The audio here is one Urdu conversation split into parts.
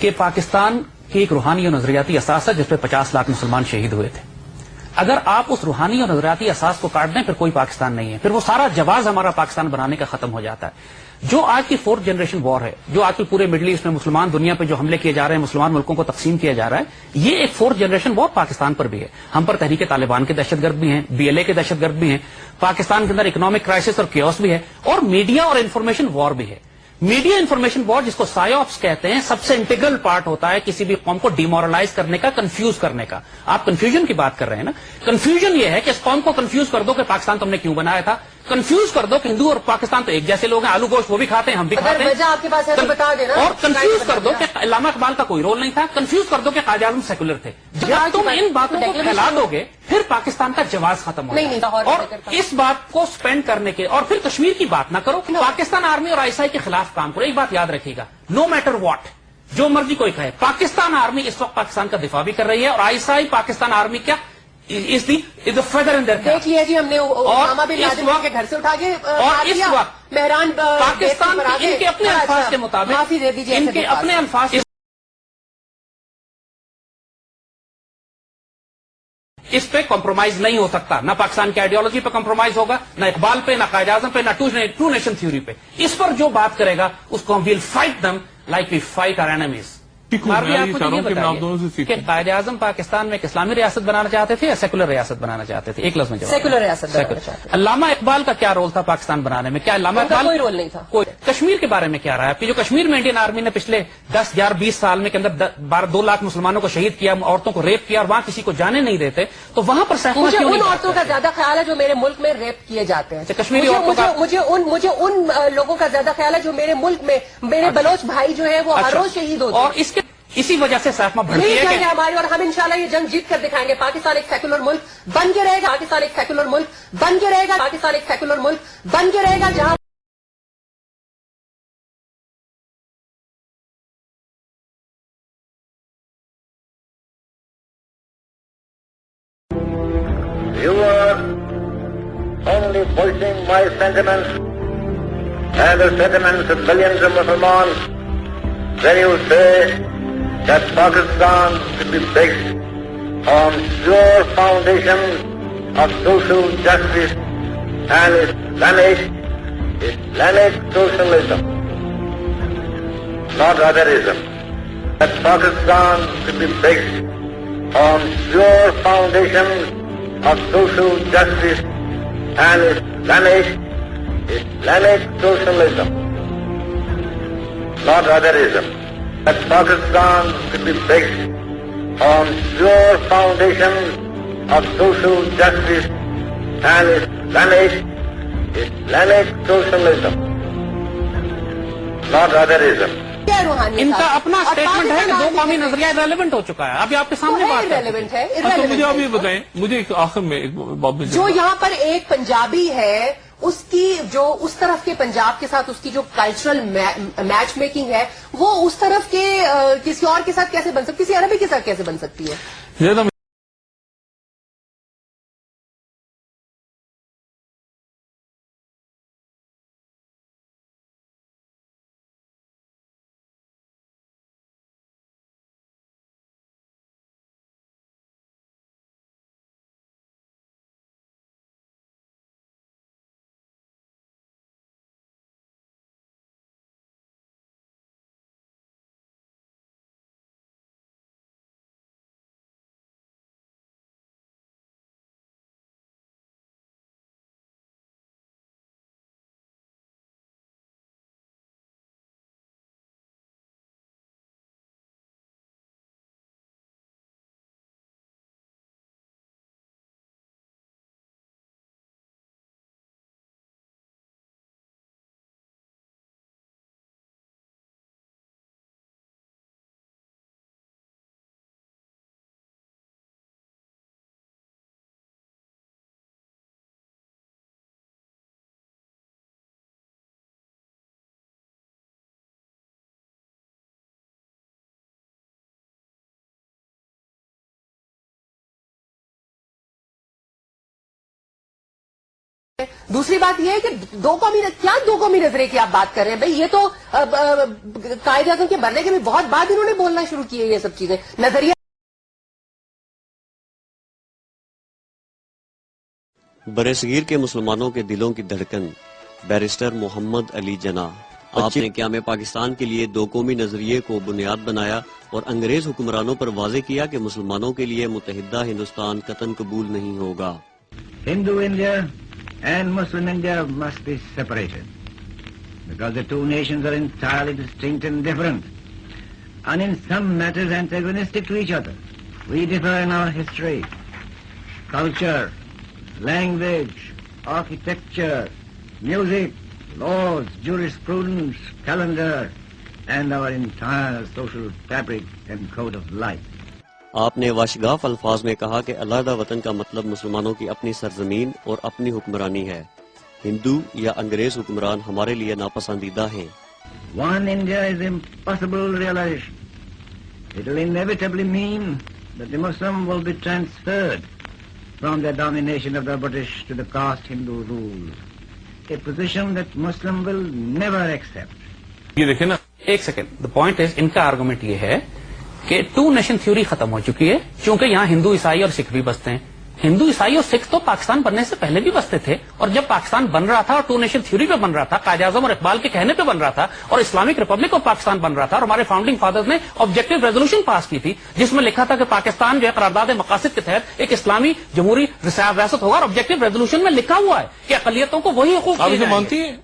کہ پاکستان کی ایک روحانی اور نظریاتی اساس ہے جس پہ 50 لاکھ مسلمان شہید ہوئے تھے. اگر آپ اس روحانی اور نظریاتی اساس کو کاٹ دیں پھر کوئی پاکستان نہیں ہے، پھر وہ سارا جواز ہمارا پاکستان بنانے کا ختم ہو جاتا ہے. جو آج کی 4th جنریشن وار ہے، جو آج کل پورے مڈل ایسٹ میں مسلمان دنیا پہ جو حملے کیے جا رہے ہیں، مسلمان ملکوں کو تقسیم کیا جا رہا ہے، یہ ایک 4th جنریشن وار پاکستان پر بھی ہے. ہم پر تحریک طالبان کے دہشت گرد بھی ہیں، BLA کے دہشت گرد بھی ہیں، پاکستان کے اندر اکنامک کرائسس اور کیوس بھی ہے، اور میڈیا اور انفارمیشن وار بھی ہے. میڈیا انفارمیشن وار جس کو سائیوپس کہتے ہیں، سب سے انٹیگرل پارٹ ہوتا ہے کسی بھی قوم کو ڈیمورلائز کرنے کا، کنفیوز کرنے کا. آپ کنفیوژن کی بات کر رہے ہیں نا، کنفیوژن یہ ہے کہ اس قوم کو کنفیوز کر دو کہ پاکستان تم نے کیوں بنایا تھا، کنفیوز کر دو کہ ہندو اور پاکستان تو ایک جیسے لوگ ہیں، آلو گوشت وہ بھی کھاتے ہیں ہم بھی کھاتے ہیں، آپ کے پاس ہے تو بتا دینا. اور کنفیوز کر دو کہ علامہ اقبال کا کوئی رول نہیں تھا، کنفیوز کر دو کہ قائد اعظم سیکولر تھے. جب تم ان باتوں کو پھیلا دو گے پھر پاکستان کا جواز ختم ہوگا. اور اس بات کو سپینڈ کرنے کے، اور پھر کشمیر کی بات نہ کرو، پاکستان آرمی اور ISI کے خلاف کام کرو. ایک بات یاد رکھیے گا، نو میٹر واٹ، جو مرضی کوئی کہے، پاکستان آرمی اس وقت پاکستان کا دفاع بھی کر رہی ہے، اور ISI پاکستان آرمی کیا اس دی فیدر ان دیئر کیپ. دیکھ لیا جی، ہم نے اسامہ بن لادن کے گھر سے اٹھا کے اور اس وقت مہران پاکستان ان کے اپنے الفاظ کے مطابق، معافی دے دیجیے، ان کے اپنے الفاظ اس پہ کمپرومائز نہیں ہو سکتا. نہ پاکستان کی آئیڈیالوجی پہ کمپرومائز ہوگا، نہ اقبال پہ، نہ قائد اعظم پہ، نہ ٹرو نیشن تھیوری پہ. اس پر جو بات کرے گا اس کو ہم we'll fight them like we fight our enemies. کہ قائد اعظم پاکستان میں ایک اسلامی ریاست بنانا چاہتے تھے یا سیکولر ریاست بنانا چاہتے تھے؟ ایک لفظ میں جواب. سیکولر ریاست بنانا چاہتے تھے. علامہ اقبال کا کیا رول تھا پاکستان بنانے میں؟ کیا علامہ اقبال کوئی رول نہیں تھا. کشمیر کے بارے میں کیا رہا ہے آپ کی؟ جو کشمیر میں انڈین آرمی نے پچھلے 10 یا 20 سال میں کے اندر 2 لاکھ مسلمانوں کو شہید کیا، عورتوں کو ریپ کیا، اور وہاں کسی کو جانے نہیں دیتے، تو وہاں پر مجھے ان عورتوں کا زیادہ خیال ہے جو میرے ملک میں ریپ کیے جاتے ہیں. کشمیری مجھے ان لوگوں کا زیادہ خیال ہے جو میرے ملک میں میرے بلوچ بھائی جو ہیں وہ ہر روز شہید ہوتے ہیں. اور اسی وجہ سے سائفہ بڑھتی ہے کہ ہماری، اور ہم انشاءاللہ یہ جنگ جیت کر دکھائیں گے. پاکستان ایک سیکولر ملک بن کے رہے گا، پاکستان ایک سیکولر ملک بن کے رہے گا، پاکستان ایک سیکولر ملک بن کے رہے گا جہاں You are only voicing my sentiments and the sentiments of millions of Muslims when you say that Pakistan should be based on pure foundations of social justice and Islamic socialism, not otherism. That Pakistan should be based on pure foundations of social justice and Islamic socialism, not otherism. That Pakistan should be based on pure foundations of social justice and Islamic socialism, not otherism. ان کا اپنا اسٹیٹمنٹ ہے کہ 2 قومی نظریہ ریلیونٹ ہو چکا ہے. ابھی آپ کے سامنے بات ریلیونٹ ہے. مجھے آپ یہ بتائیں، مجھے آخر میں جو یہاں پر ایک پنجابی ہے، اس کی جو اس طرف کے پنجاب کے ساتھ اس کی جو کلچرل میچ میکنگ ہے وہ اس طرف کے کسی اور کے ساتھ کیسے بن سکتی، کسی عربی کے ساتھ کیسے بن سکتی ہے؟ دوسری بات یہ ہے کہ دو قومی نظریے کی آپ بات کر رہے ہیں بھائی، یہ تو قائد اعظم کے بننے کے بھی بہت بعد انہوں نے بولنا شروع کیے یہ سب چیزیں. نظریہ برصغیر کے مسلمانوں کے دلوں کی دھڑکن بیرسٹر محمد علی جناح. آپ نے قیام پاکستان کے لیے دو قومی نظریے کو بنیاد بنایا اور انگریز حکمرانوں پر واضح کیا کہ مسلمانوں کے لیے متحدہ ہندوستان قطعاً قبول نہیں ہوگا. Hindu India and Muslim India must be separated because the two nations are entirely distinct and different and in some matters antagonistic to each other. We differ in our history, culture, language, architecture, music, laws, jurisprudence, calendar and our entire social fabric and code of life. آپ نے واشگاف الفاظ میں کہا کہ علیحدہ وطن کا مطلب مسلمانوں کی اپنی سرزمین اور اپنی حکمرانی ہے. ہندو یا انگریز حکمران ہمارے لیے ناپسندیدہ ہیں. One India is impossible realization. It will inevitably mean that the Muslim will be transferred from the domination of the British to the caste Hindu rule. A position that Muslim will never accept. یہ دیکھیں نا، ایک سیکنڈ. دا پوائنٹ از، ان کا آرگومنٹ یہ ہے کہ ٹو نیشن تھیوری ختم ہو چکی ہے چونکہ یہاں ہندو عیسائی اور سکھ بھی بستے ہیں. ہندو عیسائی اور سکھ تو پاکستان بننے سے پہلے بھی بستے تھے، اور جب پاکستان بن رہا تھا اور ٹو نیشن تھیوری پہ بن رہا تھا، قائد اعظم اور اقبال کے کہنے پہ بن رہا تھا، اور اسلامک ریپبلک آف پاکستان بن رہا تھا، اور ہمارے فاؤنڈنگ فادرز نے آبجیکٹو ریزولوشن پاس کی تھی جس میں لکھا تھا کہ پاکستان جو ہے قرارداد مقاصد کے تحت ایک اسلامی جمہوری ریاست ہوگا، اور آبجیکٹو ریزولوشن میں لکھا ہوا ہے کہ اقلیتوں کو وہی حقوق آپ دیے اسے جائیں گے. مانتی ہیں؟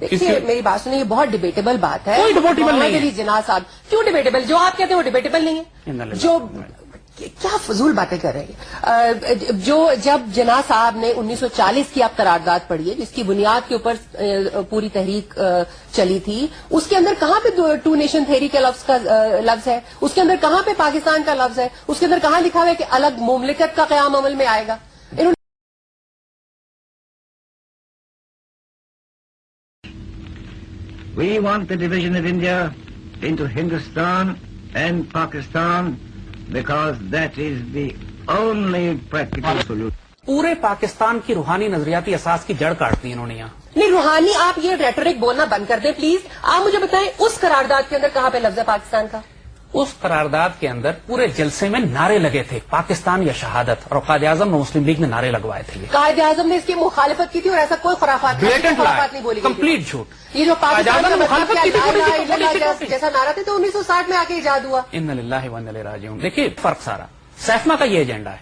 دیکھیے میری بات سنیے، یہ بہت ڈیبیٹیبل بات ہے. کوئی debatable نہیں ہے. محمد علی جناح صاحب کیوں ڈیبیٹیبل؟ جو آپ کہتے ہیں وہ ڈیبیٹیبل نہیں ہے. جو کیا فضول باتیں کر رہے ہیں. جو جب جناح صاحب نے 1940 کی آپ قرارداد پڑھی ہے جس کی بنیاد کے اوپر پوری تحریک چلی تھی، اس کے اندر کہاں پہ ٹو نیشن تھیوری کے لفظ ہے؟ اس کے اندر کہاں پہ پاکستان کا لفظ ہے؟ اس کے اندر کہاں لکھا ہوا ہے کہ الگ مملکت کا قیام عمل میں آئے گا؟ We want the division of India into Hindustan and Pakistan because that is the only practical solution. پورے پاکستان کی روحانی نظریاتی اساس کی جڑ کاٹ دی انہوں نے یہاں. نہیں، روحانی آپ یہ ریٹورک بولنا بند کر دیں پلیز. آپ مجھے بتائیں اس قرارداد کے اندر کہاں پہ لفظ ہے پاکستان کا؟ اس قرارداد کے اندر پورے جلسے میں نعرے لگے تھے، پاکستان یا شہادت، اور قائد اعظم اور مسلم لیگ نے نعرے لگوائے تھے. قائد اعظم نے اس کی مخالفت کی تھی اور ایسا کوئی خرافات نہیں بولی گئی. کمپلیٹ جھوٹ. یہ جو پاکستان کا مطلب کی جیسا نعرہ تھا تو 1960 میں آ کے ایجاد ہوا. ان للہ و انا الیہ راجعون. دیکھیے فرق سارا سیفما کا یہ ایجنڈا ہے.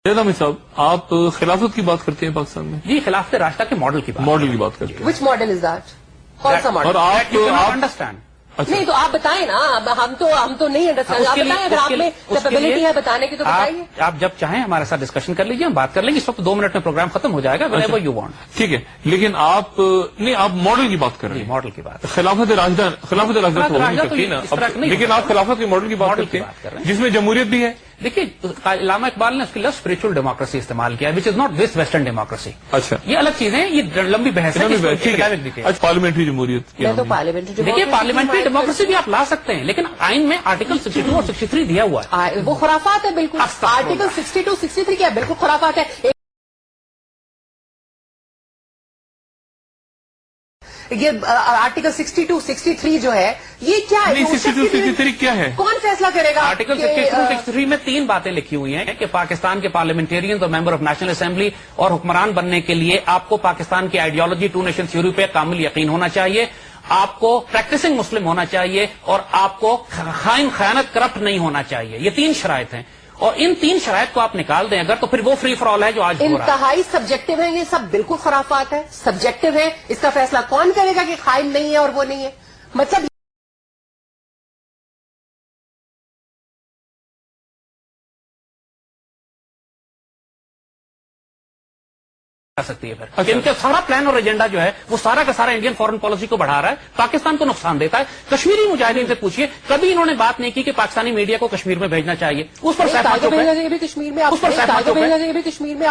نہیں، صاحب آپ خلافت کی بات کرتے ہیں پاکستان میں؟ جی، خلافت راشدہ کے ماڈل کی بات. ماڈل کی بات کرتے ہیں. وچ ماڈل از دیٹ؟ کون سا اور ماڈل؟ آپ انڈرسٹینڈ. نہیں تو آپ بتائیں نا. ہم تو نہیں انڈرسٹینڈ. آپ بتائیں اگر آپ میں کیپیبلٹی ہے بتانے کی تو بتائیے. آپ جب چاہیں ہمارے ساتھ ڈسکشن کر لیجیے، ہم بات کر لیں گے. اس وقت 2 منٹ میں پروگرام ختم ہو جائے گا. whenever you want. ٹھیک ہے، لیکن آپ نہیں، آپ ماڈل کی بات کر رہے ہیں. ماڈل کی بات. خلافت راشدہ تو ہو نہیں سکتی نا، لیکن آپ خلافت کے ماڈل کی بات کرتے ہیں جس میں جمہوریت بھی ہے. دیکھیے علامہ اقبال نے اس کے لفظ اسپرچل ڈیموکریسی استعمال کیا، which is not this western democracy. اچھا، یہ الگ چیزیں ہیں، یہ لمبی بحث ہے. ٹھیک ہے. پارلیمنٹری جمہوریت میں تو پارلیمنٹری دیکھیے پارلیمنٹری ڈیموکریسی بھی آپ لا سکتے ہیں، لیکن آئین میں آرٹیکل 62 اور 63 دیا ہوا ہے. وہ خرافات ہے بالکل. آرٹیکل 62 63 کیا بالکل خرافات ہے. یہ آرٹیکل 62 63 جو ہے یہ کیا ہے؟ 62 63 کیا ہے؟ کون فیصلہ کرے گا؟ آرٹیکل 62 63 میں 3 باتیں لکھی ہوئی ہیں کہ پاکستان کے پارلیمنٹیرینز اور ممبر آف نیشنل اسمبلی اور حکمران بننے کے لیے آپ کو پاکستان کی آئیڈیالوجی ٹو نیشن تھیوری پہ کامل یقین ہونا چاہیے، آپ کو پریکٹسنگ مسلم ہونا چاہیے، اور آپ کو خیانت کرپٹ نہیں ہونا چاہیے. یہ 3 شرائط ہیں، اور ان 3 شرائط کو آپ نکال دیں اگر، تو پھر وہ فری فار آل ہے جو آج ہو رہا ہے. انتہائی سبجیکٹو ہے، یہ سب بالکل خرافات ہے، سبجیکٹو ہے. اس کا فیصلہ کون کرے گا کہ خائن نہیں ہے اور وہ نہیں ہے؟ مطلب سکتی ہے. پھر ان کا سارا پلان اور ایجنڈا جو ہے وہ سارا کا سارا انڈین فورن پالیسی کو بڑھا رہا ہے، پاکستان کو نقصان دیتا ہے. کشمیری مجاہدین سے پوچھیے، کبھی انہوں نے بات نہیں کی کہ پاکستانی میڈیا کو کشمیر میں بھیجنا چاہیے. اس پر کشمیر میں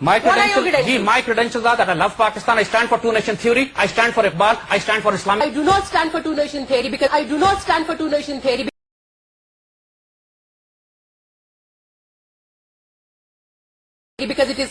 My credentials are that I love Pakistan. I stand for two-nation theory. I stand for Iqbal. I stand for Islamic. I do not stand for two-nation theory because it is